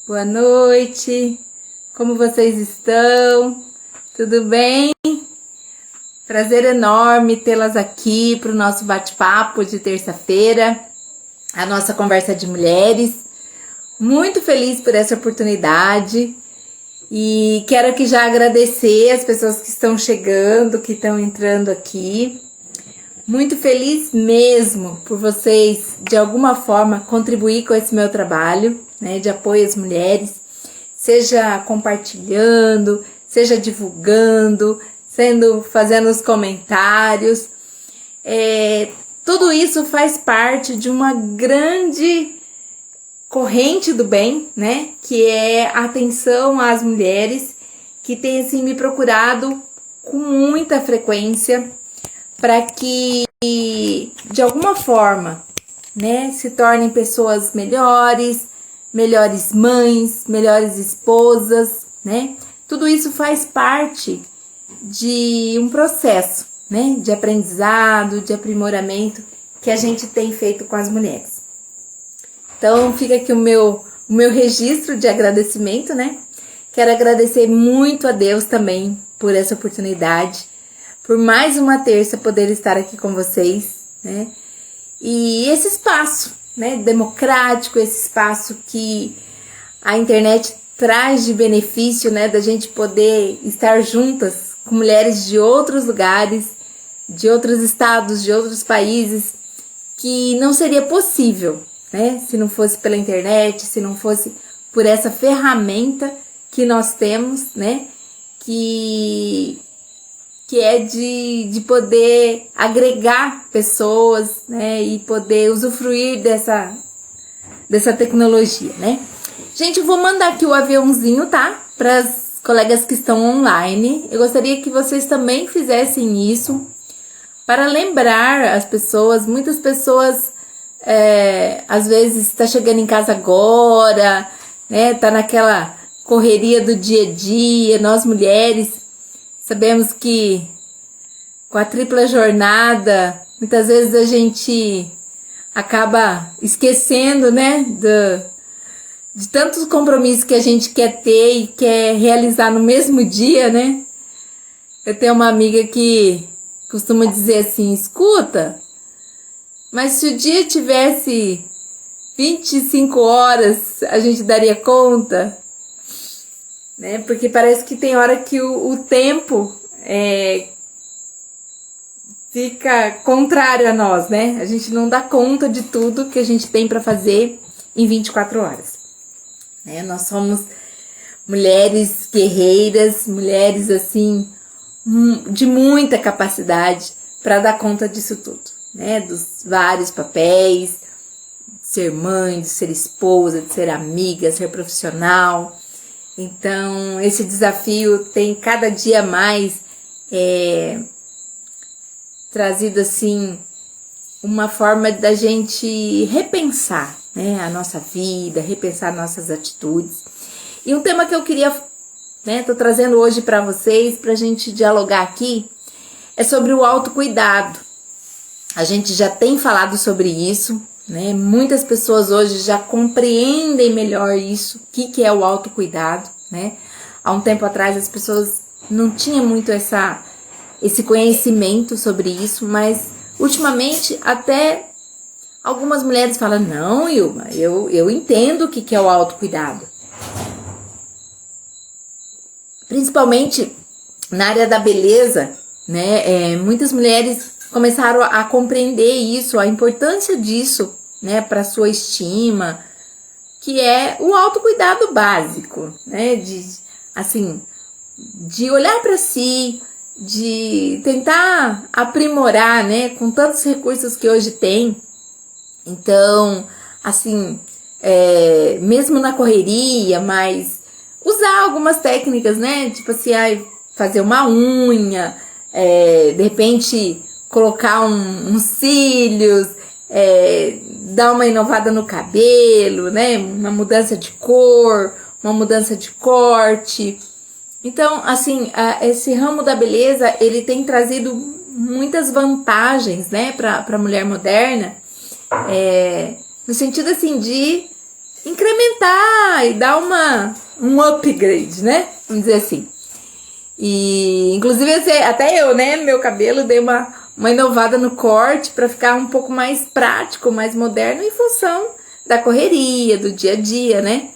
Boa noite, como vocês estão? Tudo bem? Prazer enorme tê-las aqui para o nosso bate-papo de terça-feira, a nossa conversa de mulheres. Muito feliz por essa oportunidade e quero aqui já agradecer as pessoas que estão chegando, que estão entrando aqui. Muito feliz mesmo por vocês, de alguma forma, contribuir com esse meu trabalho, né, de apoio às mulheres, seja compartilhando, seja divulgando, fazendo os comentários. Tudo isso faz parte de uma grande corrente do bem, né, que é a atenção às mulheres, que tem assim, me procurado com muita frequência, para que, de alguma forma, né, se tornem pessoas melhores mães, melhores esposas, né? Tudo isso faz parte de um processo, né, de aprendizado, de aprimoramento que a gente tem feito com as mulheres. Então, fica aqui o meu registro de agradecimento, né? Quero agradecer muito a Deus também por essa oportunidade, por mais uma terça poder estar aqui com vocês, né? E esse espaço, né, democrático, esse espaço que a internet traz de benefício, né, da gente poder estar juntas com mulheres de outros lugares, de outros estados, de outros países, que não seria possível, né, se não fosse pela internet, se não fosse por essa ferramenta que nós temos, né, que é de poder agregar pessoas, né, e poder usufruir dessa tecnologia, né. Gente, eu vou mandar aqui o aviãozinho, tá, para as colegas que estão online. Eu gostaria que vocês também fizessem isso, para lembrar as pessoas. Muitas pessoas, às vezes, está chegando em casa agora, né, tá naquela correria do dia a dia. Nós mulheres sabemos que com a tripla jornada, muitas vezes a gente acaba esquecendo, né, de tantos compromissos que a gente quer ter e quer realizar no mesmo dia, né? Eu tenho uma amiga que costuma dizer assim: escuta, mas se o dia tivesse 25 horas, a gente daria conta? Né? Porque parece que tem hora que o tempo fica contrário a nós, né? A gente não dá conta de tudo que a gente tem para fazer em 24 horas. Né? Nós somos mulheres guerreiras, mulheres assim, de muita capacidade para dar conta disso tudo, né? Dos vários papéis, de ser mãe, de ser esposa, de ser amiga, de ser profissional. Então, esse desafio tem cada dia mais trazido assim uma forma da gente repensar, né, a nossa vida, repensar nossas atitudes. E um tema que eu queria, né, tô trazendo hoje para vocês, pra gente dialogar aqui, é sobre o autocuidado. A gente já tem falado sobre isso, né? Muitas pessoas hoje já compreendem melhor isso, o que é o autocuidado, né? Há um tempo atrás as pessoas não tinham muito esse conhecimento sobre isso, mas ultimamente até algumas mulheres falam: não, Ilma, eu entendo o que é o autocuidado. Principalmente na área da beleza, né? Muitas mulheres começaram a compreender isso, a importância disso, né, para sua estima, que é o autocuidado básico, né, de olhar para si, de tentar aprimorar, né, com tantos recursos que hoje tem. Então, assim, mesmo na correria, mas usar algumas técnicas, né, tipo assim, fazer uma unha, de repente colocar uns cílios, dar uma inovada no cabelo, né? Uma mudança de cor, uma mudança de corte. Então, assim, esse ramo da beleza, ele tem trazido muitas vantagens, né, para a mulher moderna, no sentido assim de incrementar e dar um upgrade, né? Vamos dizer assim. E inclusive até eu, né, meu cabelo dei uma inovada no corte para ficar um pouco mais prático, mais moderno em função da correria, do dia a dia, né?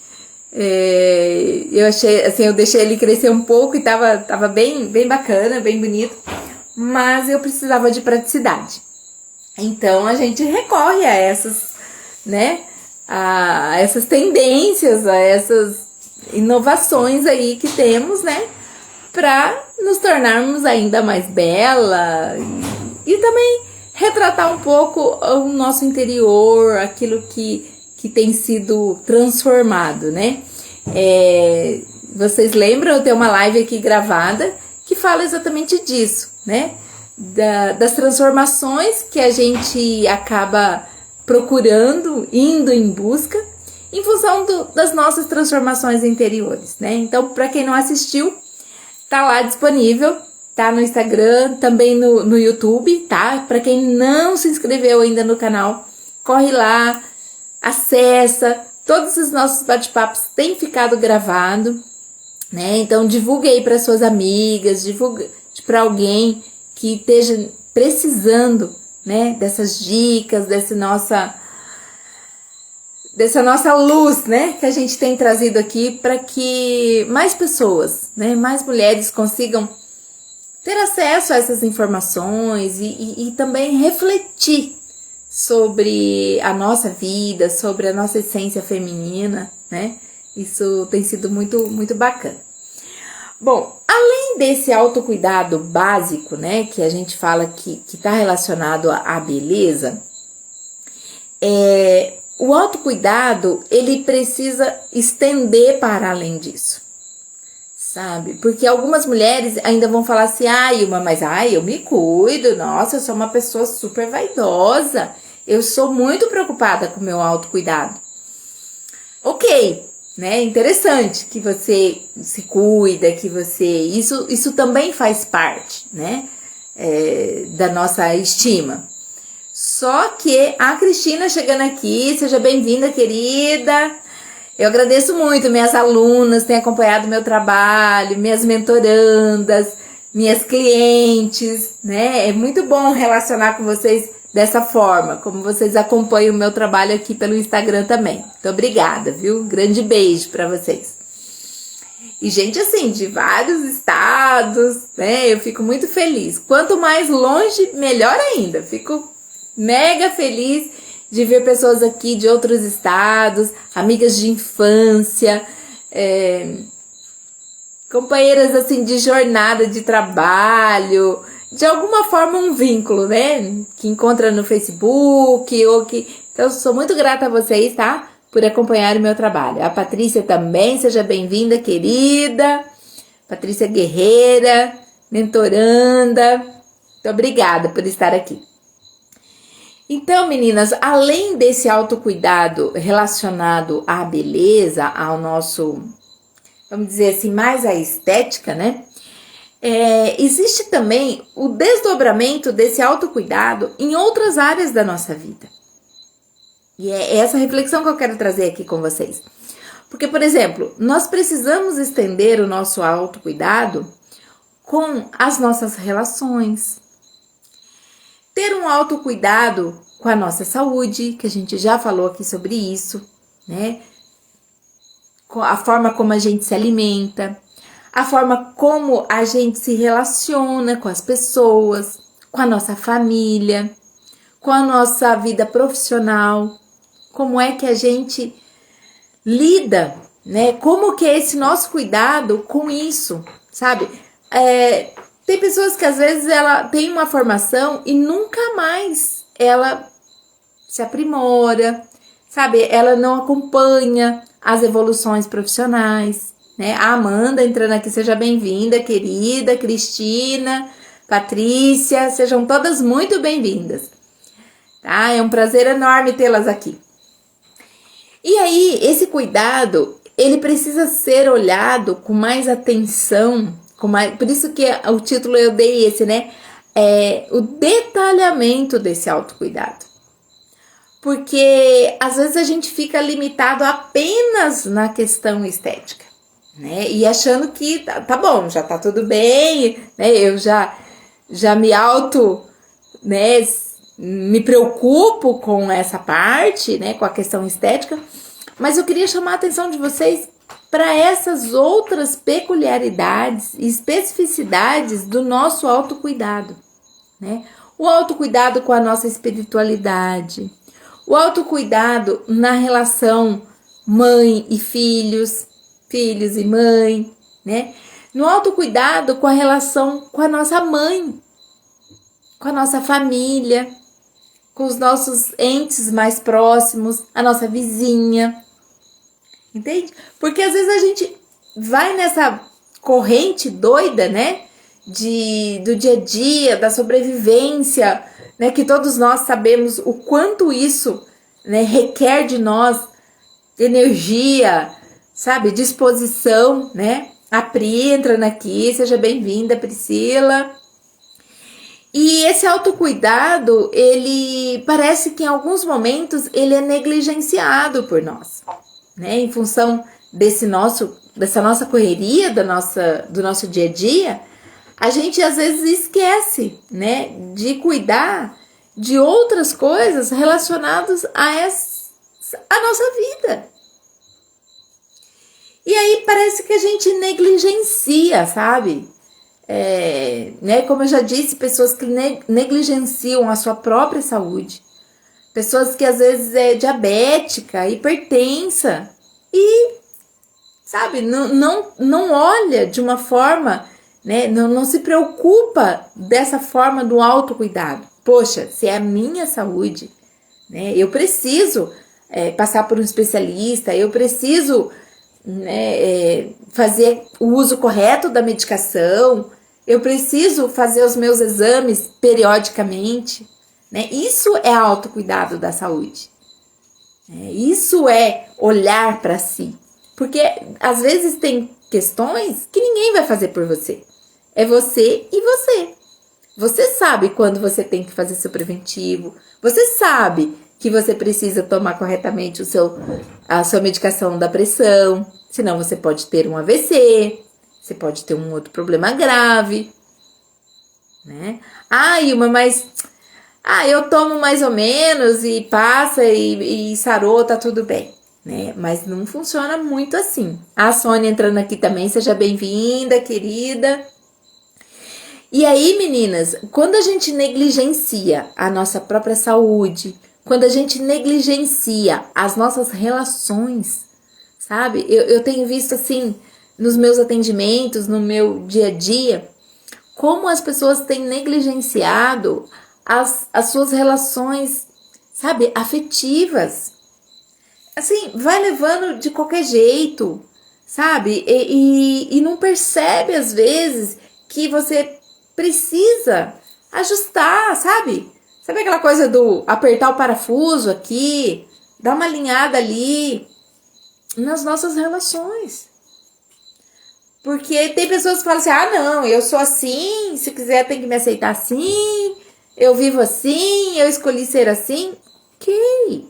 Eu achei, assim, eu deixei ele crescer um pouco e tava bem bacana, bem bonito, mas eu precisava de praticidade. Então a gente recorre a essas, né, a essas tendências, a essas inovações aí que temos, né, para nos tornarmos ainda mais bela e também retratar um pouco o nosso interior, aquilo que tem sido transformado, né? Vocês lembram, eu tenho uma live aqui gravada que fala exatamente disso, né? Das transformações que a gente acaba procurando, indo em busca, em função das nossas transformações interiores, né? Então, para quem não assistiu, tá lá disponível, tá no Instagram, também no YouTube, tá? Para quem não se inscreveu ainda no canal, corre lá, acessa. Todos os nossos bate-papos têm ficado gravados, né? Então divulgue aí para suas amigas, divulgue para alguém que esteja precisando, né, dessas dicas, dessa nossa luz, né, que a gente tem trazido aqui para que mais pessoas, né, mais mulheres consigam ter acesso a essas informações e também refletir sobre a nossa vida, sobre a nossa essência feminina, né? Isso tem sido muito bacana. Bom, além desse autocuidado básico, né, que a gente fala que está relacionado à beleza, o autocuidado, ele precisa estender para além disso, sabe? Porque algumas mulheres ainda vão falar assim, mas eu me cuido, nossa, eu sou uma pessoa super vaidosa, eu sou muito preocupada com o meu autocuidado. Ok, né? Interessante que você se cuida, que você... Isso também faz parte, né? Da nossa estima. Só que a Cristina chegando aqui, seja bem-vinda, querida. Eu agradeço muito, minhas alunas têm acompanhado meu trabalho, minhas mentorandas, minhas clientes, né? É muito bom relacionar com vocês dessa forma, como vocês acompanham o meu trabalho aqui pelo Instagram também. Muito obrigada, viu? Grande beijo para vocês. E gente assim, de vários estados, né? Eu fico muito feliz. Quanto mais longe, melhor ainda. Fico mega feliz de ver pessoas aqui de outros estados, amigas de infância, companheiras assim de jornada de trabalho, de alguma forma um vínculo, né? Que encontra no Facebook ou que... Então, eu sou muito grata a vocês, tá? Por acompanhar o meu trabalho. A Patrícia também, seja bem-vinda, querida. Patrícia Guerreira, mentoranda. Muito obrigada por estar aqui. Então, meninas, além desse autocuidado relacionado à beleza, ao nosso, vamos dizer assim, mais à estética, né? Existe também o desdobramento desse autocuidado em outras áreas da nossa vida. E é essa reflexão que eu quero trazer aqui com vocês. Porque, por exemplo, nós precisamos estender o nosso autocuidado com as nossas relações. Ter um autocuidado com a nossa saúde, que a gente já falou aqui sobre isso, né? Com a forma como a gente se alimenta, a forma como a gente se relaciona com as pessoas, com a nossa família, com a nossa vida profissional, como é que a gente lida, né? Como que é esse nosso cuidado com isso, sabe? Tem pessoas que às vezes ela tem uma formação e nunca mais ela se aprimora, sabe? Ela não acompanha as evoluções profissionais, né? A Amanda entrando aqui, seja bem-vinda, querida, Cristina, Patrícia, sejam todas muito bem-vindas, tá? É um prazer enorme tê-las aqui. E aí, esse cuidado, ele precisa ser olhado com mais atenção, por isso que o título eu dei esse, né? O detalhamento desse autocuidado. Porque às vezes a gente fica limitado apenas na questão estética, né? E achando que tá bom, já tá tudo bem, né? Eu já me né, me preocupo com essa parte, né, com a questão estética, mas eu queria chamar a atenção de vocês para essas outras peculiaridades e especificidades do nosso autocuidado, né? O autocuidado com a nossa espiritualidade, o autocuidado na relação mãe e filhos, filhos e mãe, né? No autocuidado com a relação com a nossa mãe, com a nossa família, com os nossos entes mais próximos, a nossa vizinha, entende? Porque às vezes a gente vai nessa corrente doida, né? Do dia a dia, da sobrevivência, né? Que todos nós sabemos o quanto isso, né, requer de nós energia, sabe? Disposição, né? A Pri entrando aqui, seja bem-vinda, Priscila. E esse autocuidado, ele parece que em alguns momentos ele é negligenciado por nós, né? Em função dessa nossa correria, do nosso dia a dia, a gente às vezes esquece, né, de cuidar de outras coisas relacionadas a nossa vida. E aí parece que a gente negligencia, sabe? Né, como eu já disse, pessoas que negligenciam a sua própria saúde, pessoas que às vezes é diabética, hipertensa e, sabe, não olha de uma forma, né, não se preocupa dessa forma do autocuidado. Poxa, se é a minha saúde, né, eu preciso passar por um especialista, eu preciso, né, fazer o uso correto da medicação, eu preciso fazer os meus exames periodicamente, né? Isso é autocuidado da saúde. Isso é olhar para si. Porque às vezes tem questões que ninguém vai fazer por você. É você e você. Você sabe quando você tem que fazer seu preventivo. Você sabe que você precisa tomar corretamente a sua medicação da pressão. Senão você pode ter um AVC. Você pode ter um outro problema grave, né? Eu tomo mais ou menos e passa e sarou, tá tudo bem, né? Mas não funciona muito assim. A Sônia entrando aqui também, seja bem-vinda, querida. E aí, meninas, quando a gente negligencia a nossa própria saúde, quando a gente negligencia as nossas relações, sabe? Eu tenho visto assim, nos meus atendimentos, no meu dia a dia, como as pessoas têm negligenciado as suas relações, sabe, afetivas. Assim, vai levando de qualquer jeito, sabe? E não percebe, às vezes, que você precisa ajustar, sabe? Sabe aquela coisa do apertar o parafuso aqui, dar uma alinhada ali nas nossas relações. Porque tem pessoas que falam assim, não, eu sou assim, se quiser tem que me aceitar assim, eu vivo assim, eu escolhi ser assim. Ok,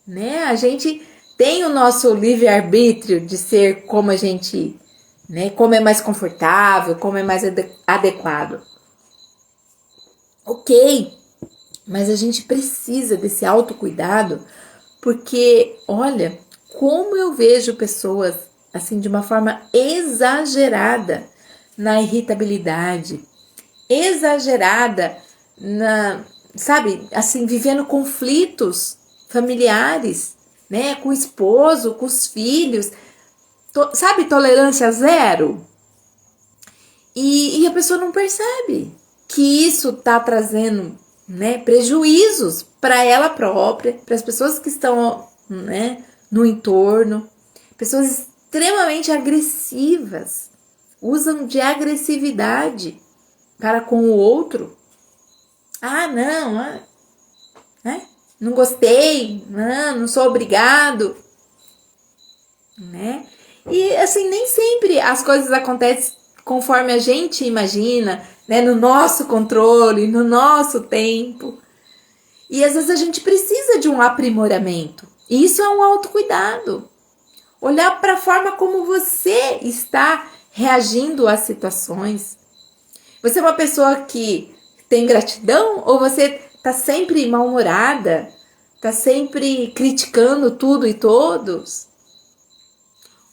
né? A gente tem o nosso livre-arbítrio de ser como a gente, né? Como é mais confortável, como é mais adequado. Ok, mas a gente precisa desse autocuidado, porque, olha, como eu vejo pessoas assim, de uma forma exagerada na irritabilidade, exagerada sabe, assim, vivendo conflitos familiares, né, com o esposo, com os filhos, sabe, tolerância zero. E a pessoa não percebe que isso tá trazendo, né, prejuízos para ela própria, para as pessoas que estão, né, no entorno, pessoas extremamente agressivas, usam de agressividade para com o outro. Não gostei, não sou obrigado, né? E assim, nem sempre as coisas acontecem conforme a gente imagina, né? No nosso controle, no nosso tempo. E às vezes a gente precisa de um aprimoramento. E isso é um autocuidado. Olhar para a forma como você está reagindo às situações. Você é uma pessoa que tem gratidão ou você está sempre mal-humorada? Está sempre criticando tudo e todos?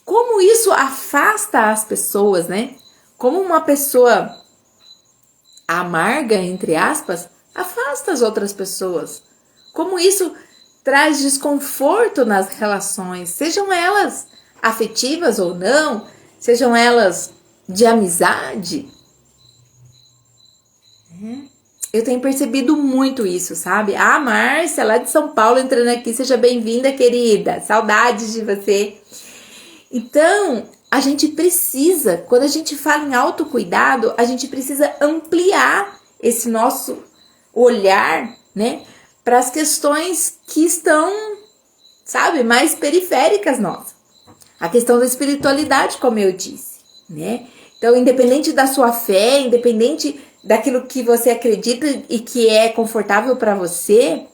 Como isso afasta as pessoas, né? Como uma pessoa amarga, entre aspas, afasta as outras pessoas. Como isso traz desconforto nas relações, sejam elas afetivas ou não, sejam elas de amizade. Eu tenho percebido muito isso, sabe? A Márcia, lá de São Paulo, entrando aqui, seja bem-vinda, querida. Saudades de você. Então, a gente precisa, quando a gente fala em autocuidado, a gente precisa ampliar esse nosso olhar, né, para as questões que estão, sabe, mais periféricas nossas. A questão da espiritualidade, como eu disse, né? Então, independente da sua fé, independente daquilo que você acredita e que é confortável para você,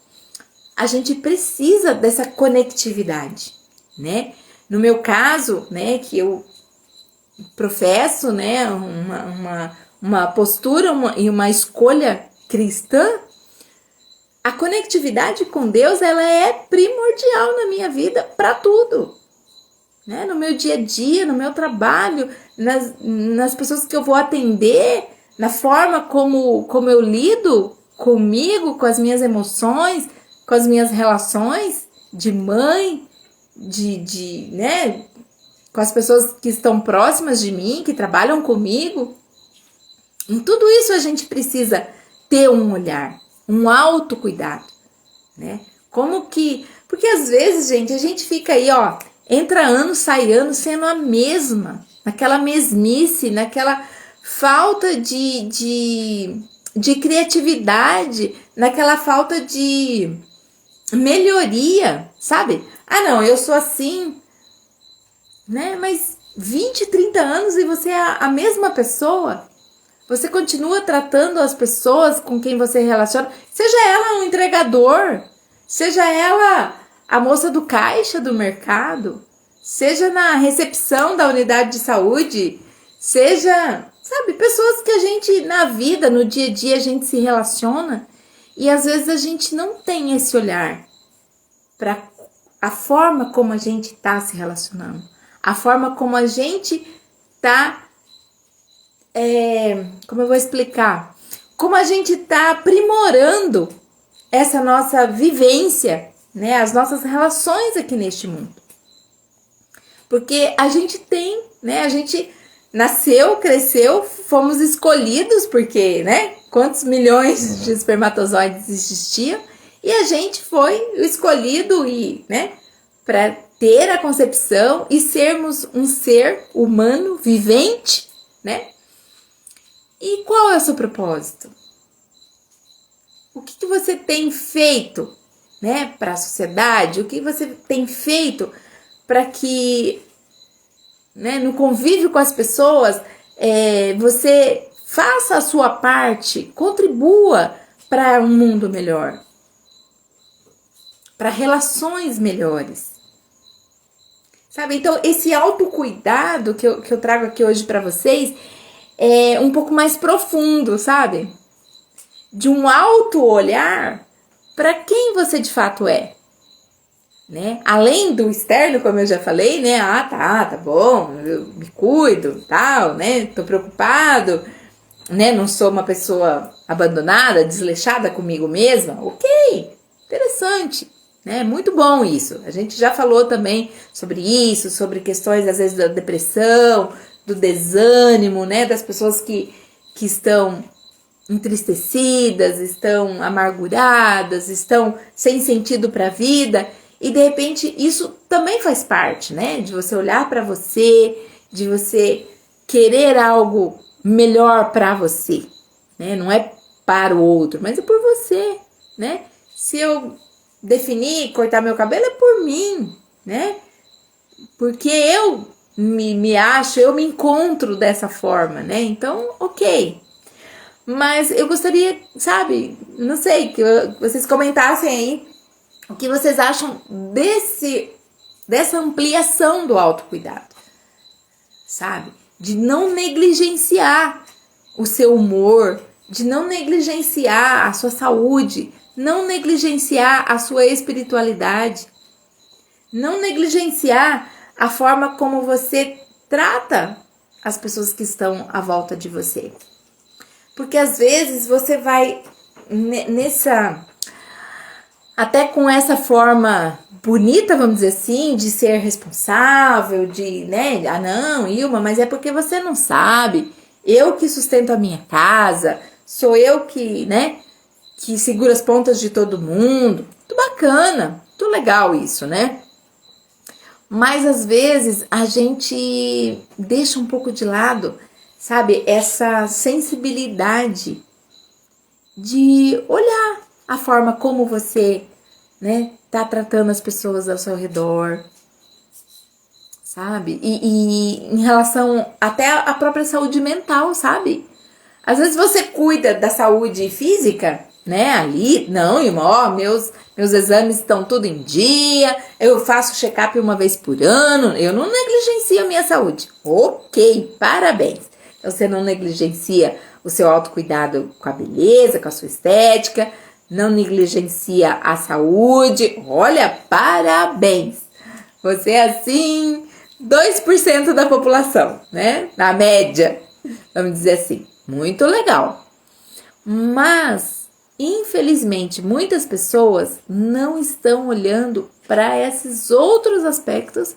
a gente precisa dessa conectividade, né? No meu caso, né, que eu professo, né, uma postura e uma escolha cristã, a conectividade com Deus, ela é primordial na minha vida para tudo, né? No meu dia a dia, no meu trabalho, nas pessoas que eu vou atender, na forma como eu lido comigo, com as minhas emoções, com as minhas relações de mãe, né, com as pessoas que estão próximas de mim, que trabalham comigo. Em tudo isso a gente precisa ter um olhar, um autocuidado, né? Porque às vezes, gente, a gente fica aí, ó, entra ano, sai ano, sendo a mesma, naquela mesmice, naquela falta de criatividade, naquela falta de melhoria, sabe? Ah, não, eu sou assim, né? Mas 20, 30 anos e você é a mesma pessoa. Você continua tratando as pessoas com quem você relaciona, seja ela um entregador, seja ela a moça do caixa do mercado, seja na recepção da unidade de saúde, seja, sabe, pessoas que a gente na vida, no dia a dia, a gente se relaciona e às vezes a gente não tem esse olhar para a forma como a gente está se relacionando, a forma como a gente está, como eu vou explicar? Como a gente está aprimorando essa nossa vivência, né? As nossas relações aqui neste mundo. Porque a gente tem, né? A gente nasceu, cresceu, fomos escolhidos, porque, né? Quantos milhões de espermatozoides existiam? E a gente foi o escolhido e, né? Para ter a concepção e sermos um ser humano vivente, né? E qual é o seu propósito? O que você tem feito, né, para a sociedade? O que você tem feito para que, né, no convívio com as pessoas, você faça a sua parte, contribua para um mundo melhor, para relações melhores. Sabe? Então, esse autocuidado que eu trago aqui hoje para vocês é um pouco mais profundo, sabe? De um auto-olhar para quem você de fato é, né? Além do externo, como eu já falei, né? Ah, tá bom, eu me cuido, tal, né? Tô preocupado, né? Não sou uma pessoa abandonada, desleixada comigo mesma. Ok, interessante, né? Muito bom isso. A gente já falou também sobre isso, sobre questões, às vezes, da depressão, do desânimo, né? Das pessoas que estão entristecidas, estão amarguradas, estão sem sentido para a vida. E, de repente, isso também faz parte, né? De você olhar para você, de você querer algo melhor para você, né? Não é para o outro, mas é por você, né? Se eu definir cortar meu cabelo, é por mim, né? Porque eu me acho, eu me encontro dessa forma, né? Então, ok. Mas eu gostaria, sabe, não sei, que vocês comentassem aí o que vocês acham dessa ampliação do autocuidado, sabe? De não negligenciar o seu humor, de não negligenciar a sua saúde, não negligenciar a sua espiritualidade, não negligenciar a forma como você trata as pessoas que estão à volta de você. Porque às vezes você vai até com essa forma bonita, vamos dizer assim, de ser responsável, de, né, ah não, Ilma, mas é porque você não sabe, eu que sustento a minha casa, sou eu que, né, que segura as pontas de todo mundo, muito bacana, muito legal isso, né? Mas às vezes a gente deixa um pouco de lado, sabe, essa sensibilidade de olhar a forma como você, né, tá tratando as pessoas ao seu redor, sabe? E em relação até à própria saúde mental, sabe? Às vezes você cuida da saúde física, né, ali, não, irmão, ó, meus exames estão tudo em dia, eu faço check-up uma vez por ano, eu não negligencio a minha saúde. Ok, parabéns. Então, você não negligencia o seu autocuidado com a beleza, com a sua estética, não negligencia a saúde. Olha, parabéns. Você é, assim, 2% da população, né? Na média, vamos dizer assim. Muito legal. Mas, infelizmente, muitas pessoas não estão olhando para esses outros aspectos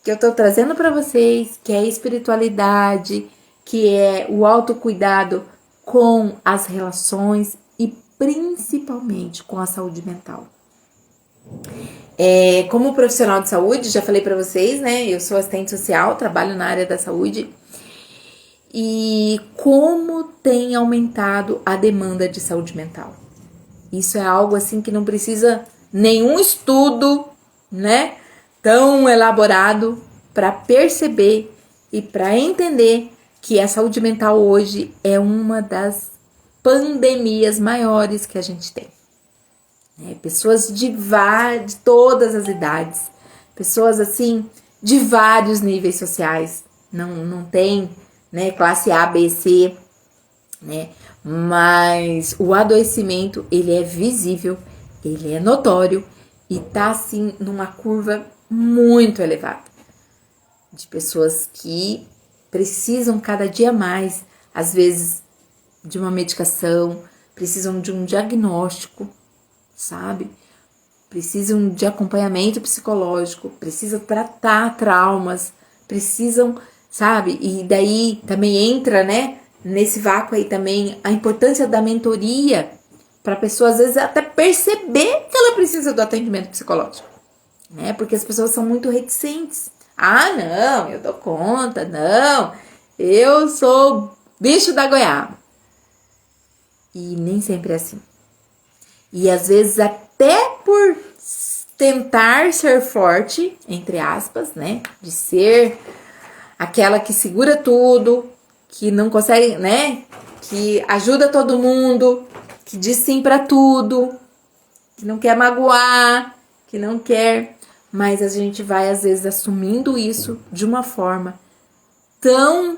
que eu estou trazendo para vocês, que é a espiritualidade, que é o autocuidado com as relações e principalmente com a saúde mental. Como profissional de saúde, já falei para vocês, né? Eu sou assistente social, trabalho na área da saúde. E como tem aumentado a demanda de saúde mental. Isso é algo assim que não precisa nenhum estudo, né, tão elaborado para perceber e para entender que a saúde mental hoje é uma das pandemias maiores que a gente tem. Pessoas de todas as idades, pessoas assim de vários níveis sociais, não tem, né, classe A, B, C, né? Mas o adoecimento, ele é visível, ele é notório e tá assim numa curva muito elevada de pessoas que precisam cada dia mais, às vezes, de uma medicação, precisam de um diagnóstico, sabe? Precisam de acompanhamento psicológico, precisam tratar traumas, precisam, sabe? E daí também entra, né, nesse vácuo aí também a importância da mentoria para a pessoa, às vezes, até perceber que ela precisa do atendimento psicológico, né? Porque as pessoas são muito reticentes. Ah, não, eu dou conta, não, eu sou bicho da goiaba. E nem sempre é assim. E às vezes até por tentar ser forte, entre aspas, né? De ser aquela que segura tudo, que não consegue, né? Que ajuda todo mundo, que diz sim pra tudo, que não quer magoar, que não quer. Mas a gente vai às vezes assumindo isso de uma forma tão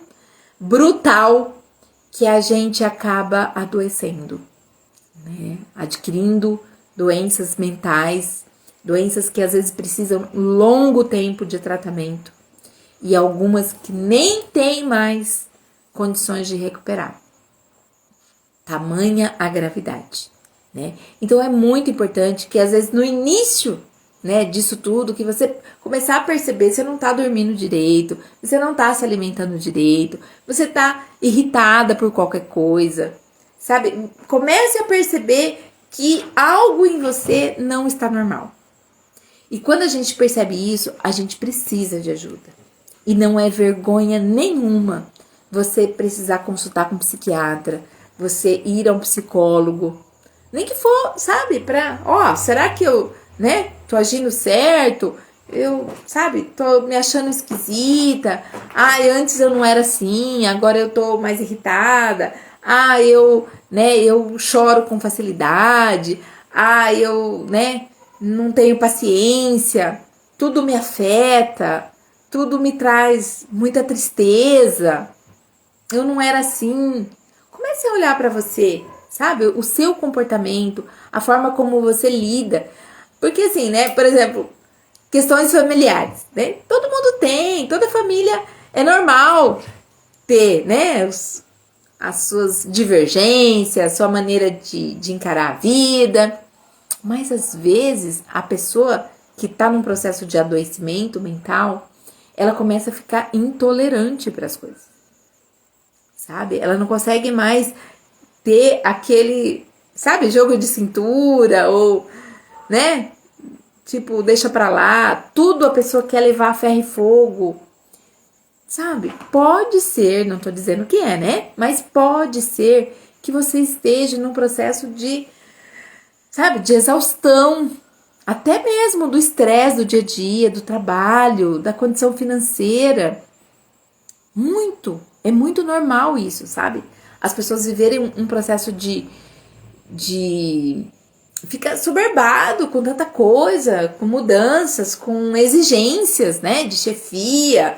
brutal que a gente acaba adoecendo, né? Adquirindo doenças mentais, doenças que às vezes precisam longo tempo de tratamento e algumas que nem têm mais condições de recuperar. Tamanha a gravidade, né? Então é muito importante que às vezes no início, né, disso tudo, que você começar a perceber, você não tá dormindo direito, você não tá se alimentando direito, você tá irritada por qualquer coisa, sabe? Comece a perceber que algo em você não está normal. E quando a gente percebe isso, a gente precisa de ajuda. E não é vergonha nenhuma você precisar consultar com um psiquiatra, você ir a um psicólogo, nem que for, sabe, será que eu, né, tô agindo certo? Eu, sabe, tô me achando esquisita. Antes eu não era assim, agora eu tô mais irritada. eu choro com facilidade, não tenho paciência, tudo me afeta, tudo me traz muita tristeza. Eu não era assim. Comece a olhar para você, sabe? O seu comportamento, a forma como você lida. Porque assim, né? Por exemplo, questões familiares, né? Todo mundo tem, toda família é normal ter, né? As suas divergências, a sua maneira de encarar a vida. Mas às vezes a pessoa que está num processo de adoecimento mental, ela começa a ficar intolerante para as coisas. Sabe? Ela não consegue mais ter aquele, sabe, jogo de cintura ou, né? Tipo, deixa pra lá, tudo a pessoa quer levar a ferro e fogo. Sabe? Pode ser, não tô dizendo que é, né? Mas pode ser que você esteja num processo de, sabe, de exaustão. Até mesmo do estresse do dia a dia, do trabalho, da condição financeira. É muito normal isso, sabe? As pessoas viverem um processo de fica soberbado com tanta coisa, com mudanças, com exigências, né, de chefia,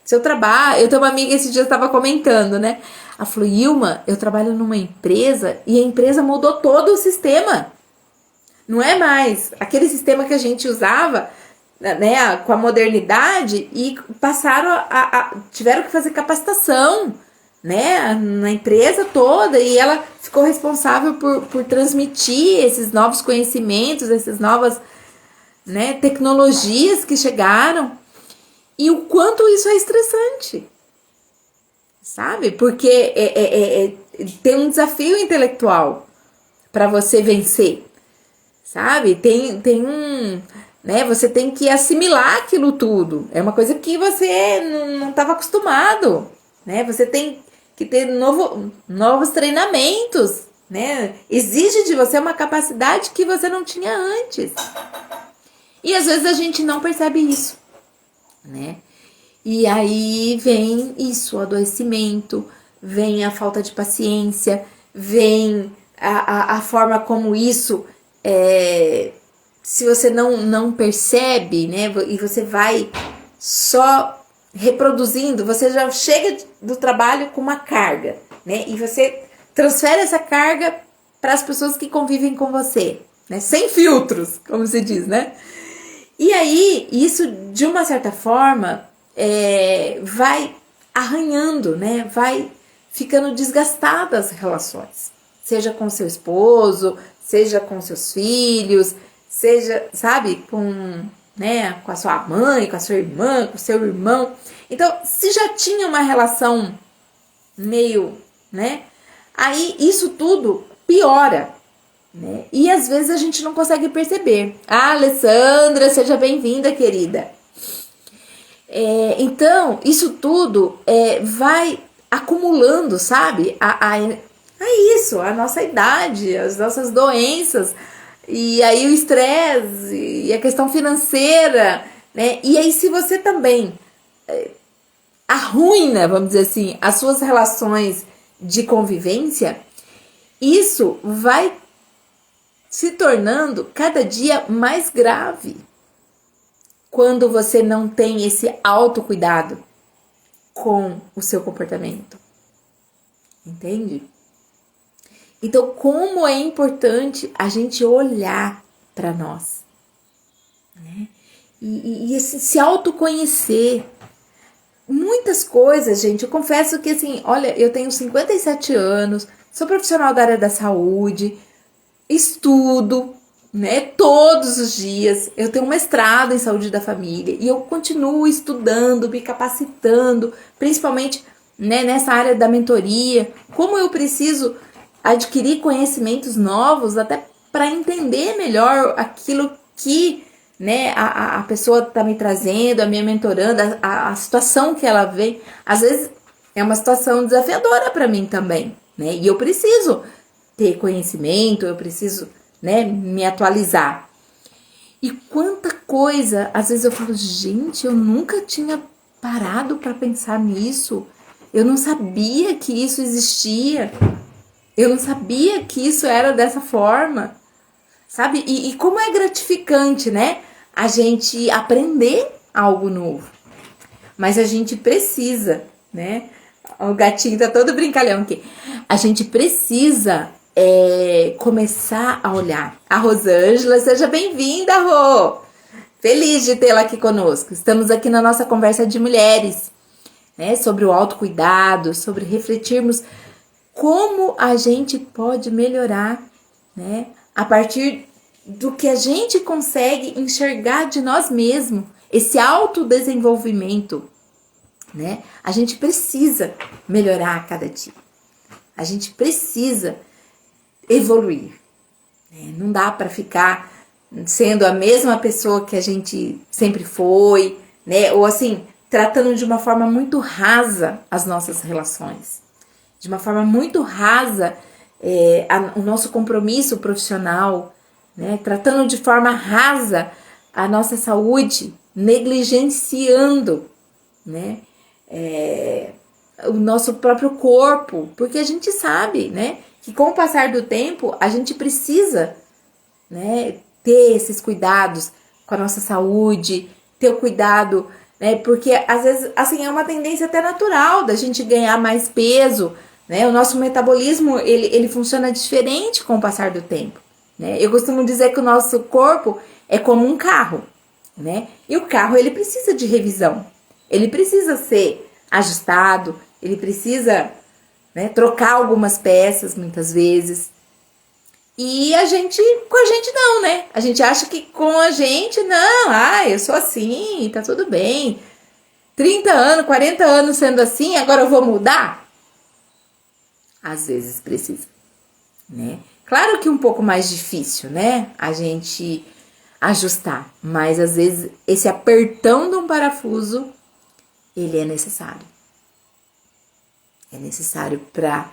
seu trabalho. Eu tenho uma amiga esse dia estava comentando, né? Ela falou: Ilma, eu trabalho numa empresa e a empresa mudou todo o sistema. Não é mais aquele sistema que a gente usava, né, com a modernidade, e passaram tiveram que fazer capacitação, né, na empresa toda, e ela ficou responsável por transmitir esses novos conhecimentos, essas novas, né, tecnologias que chegaram, e o quanto isso é estressante, sabe? Porque tem um desafio intelectual para você vencer, sabe? Tem um, né, você tem que assimilar aquilo tudo, é uma coisa que você não estava acostumado, né? Você tem que ter novos treinamentos, né? Exige de você uma capacidade que você não tinha antes. E às vezes a gente não percebe isso, né? E aí vem isso, o adoecimento, vem a falta de paciência, vem a forma como isso, se você não percebe, né? E você vai só reproduzindo, você já chega do trabalho com uma carga, né? E você transfere essa carga para as pessoas que convivem com você, né? Sem filtros, como se diz, né? E aí, isso, de uma certa forma, vai arranhando, né? Vai ficando desgastadas as relações. Seja com seu esposo, seja com seus filhos, seja, sabe, com a sua mãe, com a sua irmã, com o seu irmão. Então, se já tinha uma relação meio, né? Aí isso tudo piora, né? E às vezes a gente não consegue perceber. Ah, Alessandra, seja bem-vinda, querida. Então, isso tudo vai acumulando, sabe? Isso, a nossa idade, as nossas doenças, e aí o estresse, e a questão financeira, né? E aí se você também arruina, vamos dizer assim, as suas relações de convivência, isso vai se tornando cada dia mais grave quando você não tem esse autocuidado com o seu comportamento. Entende? Então, como é importante a gente olhar para nós, né? E se autoconhecer. Muitas coisas, gente. Eu confesso que, assim, olha, eu tenho 57 anos, sou profissional da área da saúde, estudo, né, todos os dias. Eu tenho um mestrado em saúde da família e eu continuo estudando, me capacitando, principalmente, né, nessa área da mentoria. Como eu preciso adquirir conhecimentos novos até para entender melhor aquilo que, né, a pessoa está me trazendo, a minha mentorando, a situação que ela vê. Às vezes é uma situação desafiadora para mim também, né? E eu preciso ter conhecimento, eu preciso, né, me atualizar. E quanta coisa, às vezes eu falo, gente, eu nunca tinha parado para pensar nisso. Eu não sabia que isso existia. Eu não sabia que isso era dessa forma. Sabe? E como é gratificante, né? A gente aprender algo novo. Mas a gente precisa, né? O gatinho tá todo brincalhão aqui. A gente precisa começar a olhar. A Rosângela, seja bem-vinda, Rô! Feliz de tê-la aqui conosco. Estamos aqui na nossa conversa de mulheres, né? Sobre o autocuidado, sobre refletirmos como a gente pode melhorar, né? A partir do que a gente consegue enxergar de nós mesmos, esse autodesenvolvimento, né? A gente precisa melhorar a cada dia. A gente precisa evoluir. Né? Não dá para ficar sendo a mesma pessoa que a gente sempre foi, né? Ou assim, tratando de uma forma muito rasa as nossas relações. De uma forma muito rasa o nosso compromisso profissional, né? Tratando de forma rasa a nossa saúde, negligenciando, né? O nosso próprio corpo, porque a gente sabe, né, que com o passar do tempo a gente precisa, né, ter esses cuidados com a nossa saúde, ter o cuidado, né, porque às vezes assim é uma tendência até natural da gente ganhar mais peso, né? O nosso metabolismo ele funciona diferente com o passar do tempo, né? Eu costumo dizer que o nosso corpo é como um carro, né? E o carro ele precisa de revisão. Ele precisa ser ajustado, ele precisa, né, trocar algumas peças muitas vezes. E com a gente não, né? A gente acha que com a gente, não, eu sou assim, tá tudo bem. 30 anos, 40 anos sendo assim, agora eu vou mudar? Às vezes precisa, né? Claro que um pouco mais difícil, né? A gente ajustar, mas às vezes esse apertão de um parafuso ele é necessário. É necessário para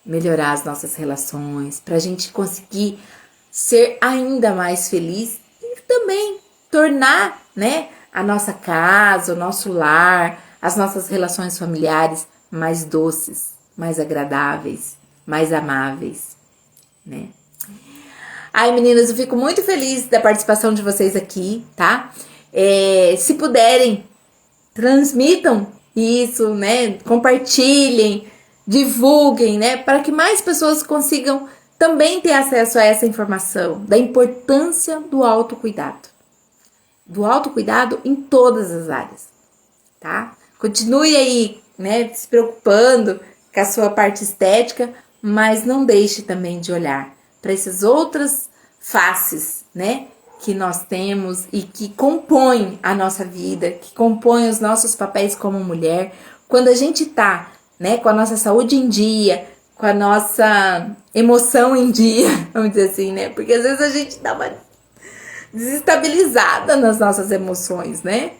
melhorar as nossas relações, para a gente conseguir ser ainda mais feliz e também tornar, né, a nossa casa, o nosso lar, as nossas relações familiares mais doces, mais agradáveis, mais amáveis, né? Ai, meninas, eu fico muito feliz da participação de vocês aqui, tá? Se puderem, transmitam isso, né? Compartilhem, divulguem, né? Para que mais pessoas consigam também ter acesso a essa informação da importância do autocuidado. Do autocuidado em todas as áreas, tá? Continue aí, né? Se preocupando com a sua parte estética, mas não deixe também de olhar para essas outras faces, né? Que nós temos e que compõem a nossa vida, que compõem os nossos papéis como mulher. Quando a gente tá, né, com a nossa saúde em dia, com a nossa emoção em dia, vamos dizer assim, né? Porque às vezes a gente dá uma desestabilizada nas nossas emoções, né?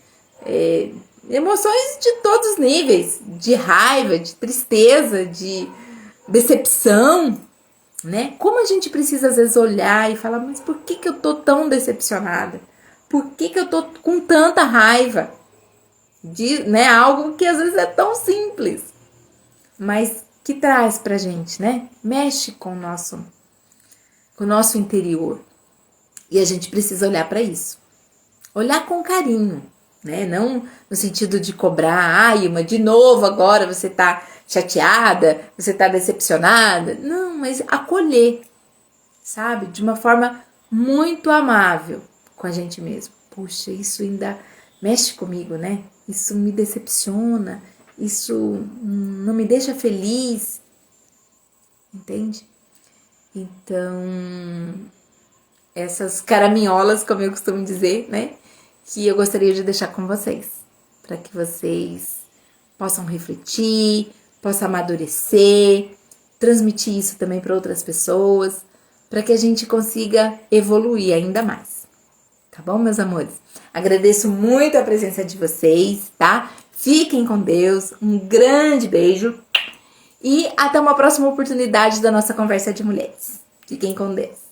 Emoções de todos os níveis, de raiva, de tristeza, de decepção, né? Como a gente precisa às vezes olhar e falar, mas por que eu tô tão decepcionada? Por que eu tô com tanta raiva? De, né, algo que às vezes é tão simples, mas que traz pra gente, né? Mexe com o nosso interior. E a gente precisa olhar para isso. Olhar com carinho, né? Não no sentido de cobrar, Ilma, de novo agora você tá chateada, você tá decepcionada. Não, mas acolher, sabe? De uma forma muito amável com a gente mesmo. Puxa, isso ainda mexe comigo, né? Isso me decepciona, isso não me deixa feliz, entende? Então, essas caraminholas, como eu costumo dizer, né? Que eu gostaria de deixar com vocês, para que vocês possam refletir, possam amadurecer, transmitir isso também para outras pessoas, para que a gente consiga evoluir ainda mais. Tá bom, meus amores? Agradeço muito a presença de vocês, tá? Fiquem com Deus, um grande beijo e até uma próxima oportunidade da nossa conversa de mulheres. Fiquem com Deus.